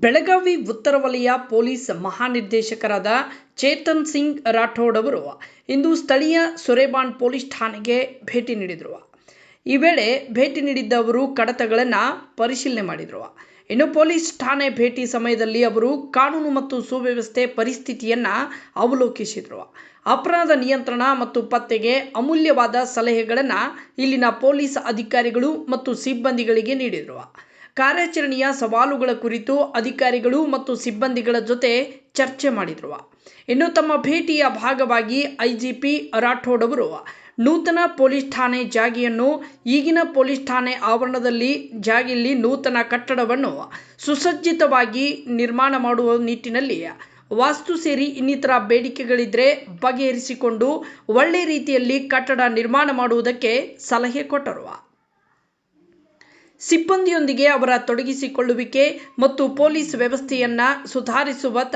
ಬೆಳಗಾವಿ ಉತ್ತರ ವಲಯ ಪೊಲೀಸ್ ಮಹಾನಿರ್ದೇಶಕರಾದ ಚೇತನ್ ಸಿಂಗ್ ರಾಠೋಡ್ ಅವರು ಇಂದು ಸ್ಥಳೀಯ ಸುರೇಬಾನ್ ಪೊಲೀಸ್ ಠಾಣೆಗೆ ಭೇಟಿ ನೀಡಿದರು. ಈ ವೇಳೆ ಭೇಟಿ ನೀಡಿದ್ದ ಅವರು ಕಡತಗಳನ್ನು ಪರಿಶೀಲನೆ ಮಾಡಿದರು. ಇನ್ನು ಪೊಲೀಸ್ ಠಾಣೆ ಭೇಟಿ ಸಮಯದಲ್ಲಿ ಅವರು ಕಾನೂನು ಮತ್ತು ಸುವ್ಯವಸ್ಥೆ ಪರಿಸ್ಥಿತಿಯನ್ನು ಅವಲೋಕಿಸಿದರು. ಅಪರಾಧ ನಿಯಂತ್ರಣ ಮತ್ತು ಪತ್ತೆಗೆ ಅಮೂಲ್ಯವಾದ ಸಲಹೆಗಳನ್ನು ಇಲ್ಲಿನ ಪೊಲೀಸ್ ಅಧಿಕಾರಿಗಳು ಮತ್ತು ಸಿಬ್ಬಂದಿಗಳಿಗೆ ನೀಡಿದರು. ಕಾರ್ಯಾಚರಣೆಯ ಸವಾಲುಗಳ ಕುರಿತು ಅಧಿಕಾರಿಗಳು ಮತ್ತು ಸಿಬ್ಬಂದಿಗಳ ಜೊತೆ ಚರ್ಚೆ ಮಾಡಿದರು. ಇನ್ನು ತಮ್ಮ ಭೇಟಿಯ ಭಾಗವಾಗಿ ಐಜಿಪಿ ರಾಠೋಡ್ ಅವರು ನೂತನ ಪೊಲೀಸ್ ಠಾಣೆ ಜಾಗೆಯನ್ನು ಈಗಿನ ಪೊಲೀಸ್ ಠಾಣೆ ಆವರಣದಲ್ಲಿ ಜಾಗೆಯಲ್ಲಿ ನೂತನ ಕಟ್ಟಡವನ್ನು ಸುಸಜ್ಜಿತವಾಗಿ ನಿರ್ಮಾಣ ಮಾಡುವ ನಿಟ್ಟಿನಲ್ಲಿ ವಾಸ್ತು ಸೇರಿ ಇನ್ನಿತರ ಬೇಡಿಕೆಗಳಿದ್ದರೆ ಬಗೆಹರಿಸಿಕೊಂಡು ಒಳ್ಳೆ ರೀತಿಯಲ್ಲಿ ಕಟ್ಟಡ ನಿರ್ಮಾಣ ಮಾಡುವುದಕ್ಕೆ ಸಲಹೆ ಕೊಟ್ಟರು. ಸಿಬ್ಬಂದಿಯೊಂದಿಗೆ ಅವರ ತೊಡಗಿಸಿಕೊಳ್ಳುವಿಕೆ ಮತ್ತು ಪೊಲೀಸ್ ವ್ಯವಸ್ಥೆಯನ್ನು ಸುಧಾರಿಸುವತ್ತ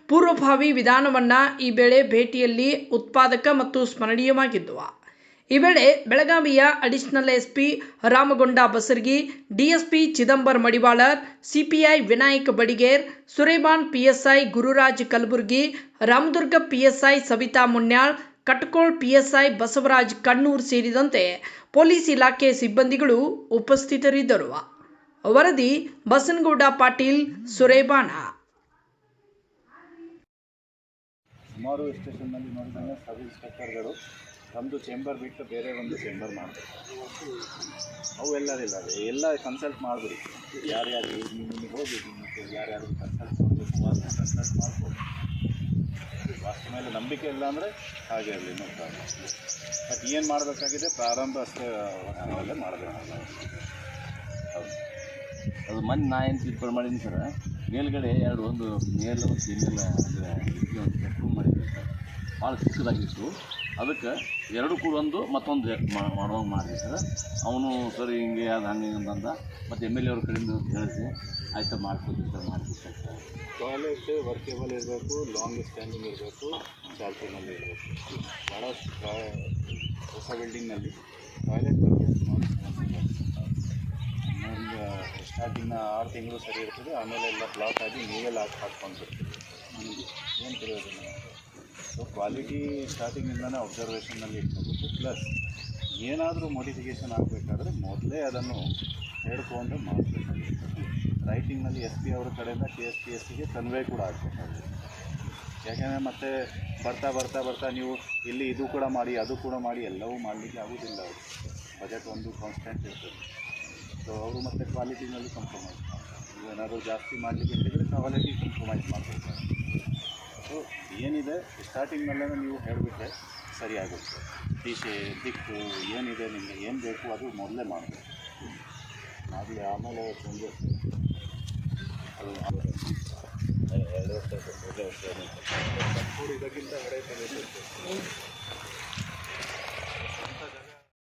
ಪೂರ್ವಭಾವಿ ವಿಧಾನವನ್ನು ಈ ವೇಳೆ ಭೇಟಿಯಲ್ಲಿ ಉತ್ಪಾದಕ ಮತ್ತು ಸ್ಮರಣೀಯವಾಗಿದ್ದವು. ಈ ವೇಳೆ ಬೆಳಗಾವಿಯ additional SP Ramagonda Basargi, DSP Chidambar Madivalar, CPI Vinayak Badiger, Sureban PSI Gururaj Kalaburgi, Ramadurga PSI Savita Munyal, Katakol PSI Basavaraj Kannur ಸೇರಿದಂತೆ ಪೊಲೀಸ್ ಇಲಾಖೆ ಸಿಬ್ಬಂದಿಗಳು ಉಪಸ್ಥಿತರಿದ್ದರು. ವರದಿ ಬಸನಗೌಡ ಪಾಟೀಲ್, ಸುರೇಬಾನ. ಸುಮಾರು ಸ್ಟೇಷನ್ನಲ್ಲಿ ನೋಡಿದಾಗ ಸಬ್ ಇನ್ಸ್ಪೆಕ್ಟರ್ಗಳು ನಮ್ಮದು ಚೇಂಬರ್ ಬಿಟ್ಟು ಬೇರೆ ಒಂದು ಚೇಂಬರ್ ಮಾಡಬೇಕು. ಅವು ಎಲ್ಲರಿಲ್ಲ, ಎಲ್ಲ ಕನ್ಸಲ್ಟ್ ಮಾಡಿಬಿಡಿ. ಯಾರ್ಯಾರು ನಿಮಗೆ ಹೋಗಿ ಮತ್ತು ಯಾರ್ಯಾರು ಕನ್ಸಲ್ಟ್ ಮಾಡಬೇಕು ಕನ್ಸಲ್ಟ್ ಮಾಡ್ಬೋದು. ವಾಸ್ತು ಮೇಲೆ ನಂಬಿಕೆ ಇಲ್ಲ ಅಂದರೆ ಹಾಗೆ ಇರಲಿ, ನೋ ಪ್ರಾಬ್ಲಮ್. ಬಟ್ ಏನು ಮಾಡಬೇಕಾಗಿದೆ ಪ್ರಾರಂಭ ಅಷ್ಟೇ ವರ್ಷಗಳಲ್ಲೇ ಮಾಡಬೇಕು. ಹೌದು, ಅದು ಮೊನ್ನೆ ನಾ ಏನು ತಿಳ್ಕೊಂಡು ಮಾಡೀನಿ ಸರ್, ಮೇಲ್ಗಡೆ ಒಂದು ಮೇಲ್ ಮತ್ತು ಫೀಮೇಲ್ ಅಂದರೆ ಒಂದು ಬೆಡ್ರೂಮ್ ಮಾಡಿದ್ವಿ ಸರ್, ಭಾಳ ಚಿಕ್ಕದಾಗಿತ್ತು. ಅದಕ್ಕೆ ಎರಡು ಕೂಡ ಮತ್ತೊಂದು ಮಾಡುವಂಗೆ ಮಾಡಿದ್ವಿ ಸರ್. ಅವನು ಸರ್ ಹಿಂಗೆ ಅದು ಹಂಗೆ ಅಂತಂದ, ಮತ್ತು MLA ಅವ್ರ ಕಡೆಯಿಂದ ಹೇಳಿಸಿ ಆಯ್ತು ಮಾಡ್ಕೊತೀವಿ ಸರ್, ಮಾಡ್ಕೊಡ್ತಾರೆ ಸರ್. ಟಾಯ್ಲೆಟ್ ವರ್ಕೇಬಲ್ ಇರಬೇಕು, ಲಾಂಗ್ ಸ್ಟ್ಯಾಂಡಿಂಗ್ ಇರಬೇಕು, ಚಾಲ್ತಿನಲ್ಲಿ ಇರಬೇಕು. ಭಾಳ ಹೊಸ ಬಿಲ್ಡಿಂಗ್ನಲ್ಲಿ ಟಾಯ್ಲೆಟ್ ಬಗ್ಗೆ ಸ್ಟಾರ್ಟಿಂಗ್ನ 6 ತಿಂಗಳು ಸರಿ ಇರ್ತದೆ, ಆಮೇಲೆ ಎಲ್ಲ ಬ್ಲಾಕ್ ಆಗಿ ನೀವೆಲ್ಲ ಹಾಕ್ಕೊಂಡ್ಬಿಡ್ತೀವಿ. ಏನು ಪ್ರಯೋಜನ? ಸೊ ಕ್ವಾಲಿಟಿ ಸ್ಟಾರ್ಟಿಂಗಿಂದನೇ ಅಬ್ಸರ್ವೇಷನ್ನಲ್ಲಿ ಇಟ್ಕೋಬೇಕು. ಪ್ಲಸ್ ಏನಾದರೂ ಮಾಡಿಫಿಕೇಷನ್ ಆಗಬೇಕಾದ್ರೆ ಮೊದಲೇ ಅದನ್ನು ಹೇಳ್ಕೊಂಡು ಮಾಡಬೇಕಾಗುತ್ತೆ. ರೈಟಿಂಗ್ನಲ್ಲಿ SP ಅವ್ರ ಕಡೆಯಿಂದ KSPSಗೆ ಕನ್ವೆ ಕೂಡ ಆಗಬೇಕಾಗುತ್ತೆ. ಯಾಕೆಂದರೆ ಮತ್ತೆ ಬರ್ತಾ ಬರ್ತಾ ಬರ್ತಾ ನೀವು ಇಲ್ಲಿ ಇದು ಕೂಡ ಮಾಡಿ ಅದು ಕೂಡ ಮಾಡಿ ಎಲ್ಲವೂ ಮಾಡಲಿಕ್ಕೆ ಆಗೋದಿಲ್ಲ. ಅವರು ಬಜೆಟ್ ಒಂದು ಕಾನ್ಸ್ಟೆಂಟ್ ಇರ್ತದೆ. ಸೊ ಅವರು ಮತ್ತೆ ಕ್ವಾಲಿಟಿನಲ್ಲಿ ಕಾಂಪ್ರಮೈಸ್ ಮಾಡ್ತಾರೆ. ಏನಾದರೂ ಜಾಸ್ತಿ ಮಾಡಲಿಕ್ಕೆ ಇದ್ದರೆ ಕ್ವಾಲಿಟಿ ಕಾಂಪ್ರಮೈಸ್ ಮಾಡಬೇಕು. ಸೊ ಏನಿದೆ ಸ್ಟಾರ್ಟಿಂಗ್ನಲ್ಲೇ ನೀವು ಹೇಳಿಬಿಟ್ರೆ ಸರಿ ಆಗುತ್ತೆ. ದಿಕ್ಕು ಏನಿದೆ, ನಿಮಗೆ ಏನು ಬೇಕು ಅದು ಮೊದಲೇ ಮಾಡಬೇಕು. ಮಾಡಲಿ, ಆಮೇಲೆ ಚೇಂಜಸ್ ಅದು 2 ವರ್ಷ 3 ವರ್ಷ ಇದಕ್ಕಿಂತ ಹೊಡೆ